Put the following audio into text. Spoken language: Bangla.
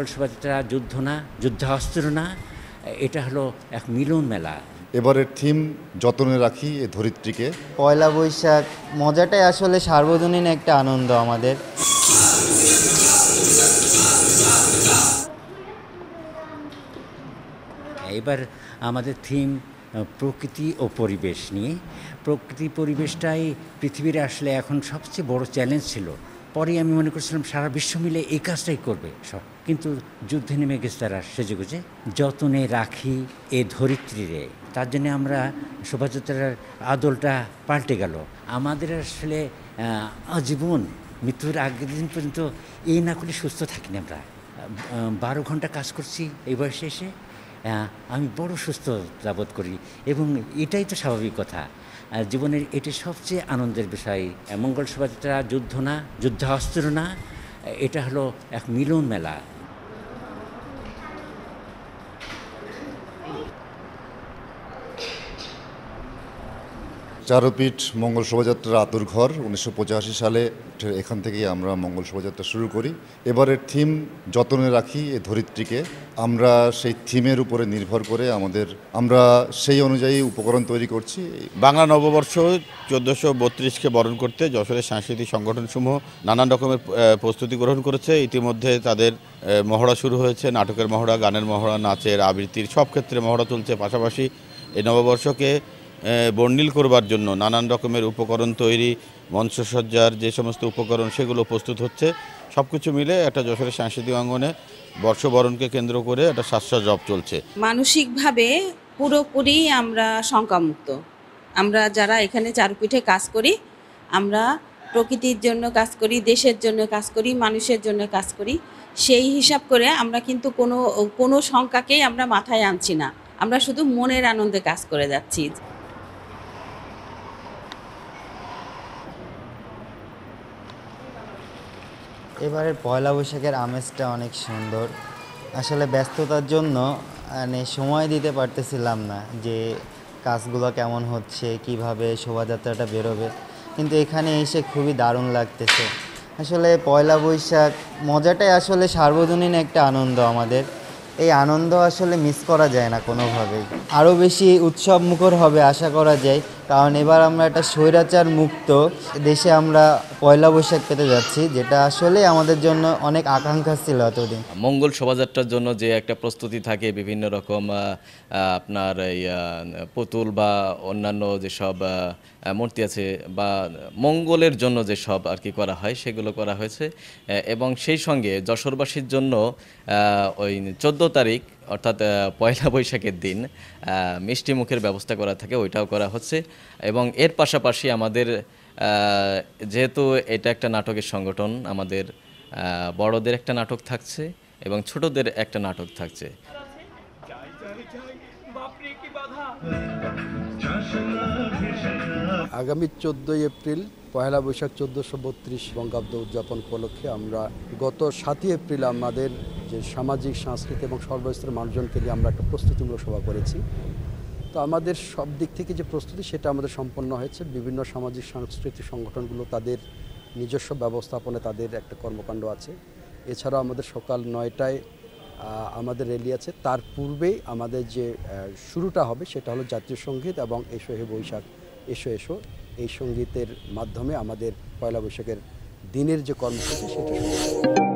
মঙ্গল শোভাযাত্রা যুদ্ধ না, যুদ্ধাস্ত্র না, এটা হলো এক মিলন মেলা। এবারের থিম যতনে রাখি এ ধরিত্রীকে। পয়লা বৈশাখ মজাটাই আসলে সার্বজনীন একটা আনন্দ আমাদের। এবার আমাদের থিম প্রকৃতি ও পরিবেশ নিয়ে। প্রকৃতি পরিবেশটাই পৃথিবীর আসলে এখন সবচেয়ে বড় চ্যালেঞ্জ ছিল। পরে আমি মনে করছিলাম সারা বিশ্ব মিলে এই কাজটাই করবে সব, কিন্তু যুদ্ধে নেমে গেছে তারা সেজেগুজে। যতনে রাখি এ ধরিত্রীরে, তার জন্য আমরা শোভাযাত্রার আদলটা পাল্টে গেল। আমাদের আসলে আজীবন মৃত্যুর আগের দিন পর্যন্ত এই না করলে সুস্থ থাকিনি আমরা। 12 ঘন্টা কাজ করছি এই বয়সে এসে, আমি বড় সুস্থ বোধ করি, এবং এটাই তো স্বাভাবিক কথা। জীবনের এটি সবচেয়ে আনন্দের বিষয়। মঙ্গল শোভাযাত্রা যুদ্ধ না, যুদ্ধাস্ত্র না, এটা হলো এক মিলন মেলা। চারুপীঠ মঙ্গল শোভাযাত্রার আতুরঘর 1985 সালে এখান থেকেই আমরা মঙ্গল শোভাযাত্রা শুরু করি। এবারের থিম যতনে রাখি এ ধরিত্রীকে। আমরা সেই থিমের উপরে নির্ভর করে আমরা সেই অনুযায়ী উপকরণ তৈরি করছি। বাংলা নববর্ষ 1432কে বরণ করতে যশোরের সাংস্কৃতিক সংগঠনসমূহ নানান রকমের প্রস্তুতি গ্রহণ করেছে। ইতিমধ্যে তাদের মহড়া শুরু হয়েছে, নাটকের মহড়া, গানের মহড়া, নাচের, আবৃত্তির সব ক্ষেত্রে মহড়া চলছে। পাশাপাশি এই নববর্ষকে বর্ণিল করবার জন্য নানান রকমের উপকরণ তৈরি, মঞ্চসজ্জার যে সমস্ত উপকরণ সেগুলো প্রস্তুত হচ্ছে। সব কিছু মিলে একটা যশোরের সাংস্কৃতিক অঙ্গনে বর্ষবরণকে কেন্দ্র করে একটা সাজসজ্জা চলছে। মানসিকভাবে পুরোপুরি আমরা শঙ্কামুক্ত। আমরা যারা এখানে চারুপীঠে কাজ করি, আমরা প্রকৃতির জন্য কাজ করি, দেশের জন্য কাজ করি, মানুষের জন্য কাজ করি। সেই হিসাব করে আমরা কিন্তু কোনো শঙ্কাকেই আমরা মাথায় আনছি না। আমরা শুধু মনের আনন্দে কাজ করে যাচ্ছি। এবারের পয়লা বৈশাখের আমেজটা অনেক সুন্দর। আসলে ব্যস্ততার জন্য সময় দিতে পারতেছিলাম না যে কাজগুলো কেমন হচ্ছে, কিভাবে শোভাযাত্রাটা বেরোবে, কিন্তু এখানে এসে খুবই দারুণ লাগতেছে। আসলে পয়লা বৈশাখ মজাটাই আসলে সার্বজনীন একটা আনন্দ আমাদের। এই আনন্দ আসলে মিস করা যায় না কোনোভাবেই। আরও বেশি উৎসব মুখর হবে আশা করা যায়, কারণ এবার আমরা একটা স্বৈরাচার মুক্ত দেশে আমরা পয়লা বৈশাখ পেতে যাচ্ছি, যেটা আসলে আমাদের জন্য অনেক আকাঙ্ক্ষা ছিল এতদিন। মঙ্গল শোভাযাত্রার জন্য যে একটা প্রস্তুতি থাকে, বিভিন্ন রকম আপনার এই পুতুল বা অন্যান্য যেসব মূর্তি আছে বা মঙ্গলের জন্য যেসব আর কি করা হয় সেগুলো করা হয়েছে। এবং সেই সঙ্গে যশোরবাসীর জন্য ওই 14 তারিখ অর্থাৎ পয়লা বৈশাখের দিন মিষ্টি মুখের ব্যবস্থা করা থাকে, ওইটাও করা হচ্ছে। এবং এর পাশাপাশি আমাদের যেহেতু এটা একটা নাটকের সংগঠন, আমাদের বড়দের একটা নাটক থাকছে এবং ছোটদের একটা নাটক থাকছে। আগামী 14 এপ্রিল পয়লা বৈশাখ 1432 বঙ্গাব্দ উদযাপন উপলক্ষে আমরা গত 7 এপ্রিল আমাদের যে সামাজিক, সাংস্কৃতিক এবং সর্বস্তরের মানুষজনকে নিয়ে আমরা একটা প্রস্তুতিমূলক সভা করেছি। তো আমাদের সব দিক থেকে যে প্রস্তুতি সেটা আমাদের সম্পন্ন হয়েছে। বিভিন্ন সামাজিক সাংস্কৃতিক সংগঠনগুলো তাদের নিজস্ব ব্যবস্থাপনে তাদের একটা কর্মকাণ্ড আছে। এছাড়াও আমাদের সকাল 9টায় আমাদের র্যালি আছে। তার পূর্বেই আমাদের যে শুরুটা হবে সেটা হলো জাতীয় সঙ্গীত এবং এসো হে বৈশাখ এসো এসো, এই সঙ্গীতের মাধ্যমে আমাদের পয়লা বৈশাখের দিনের যে কর্মসূচি সেটা শুরু হবে।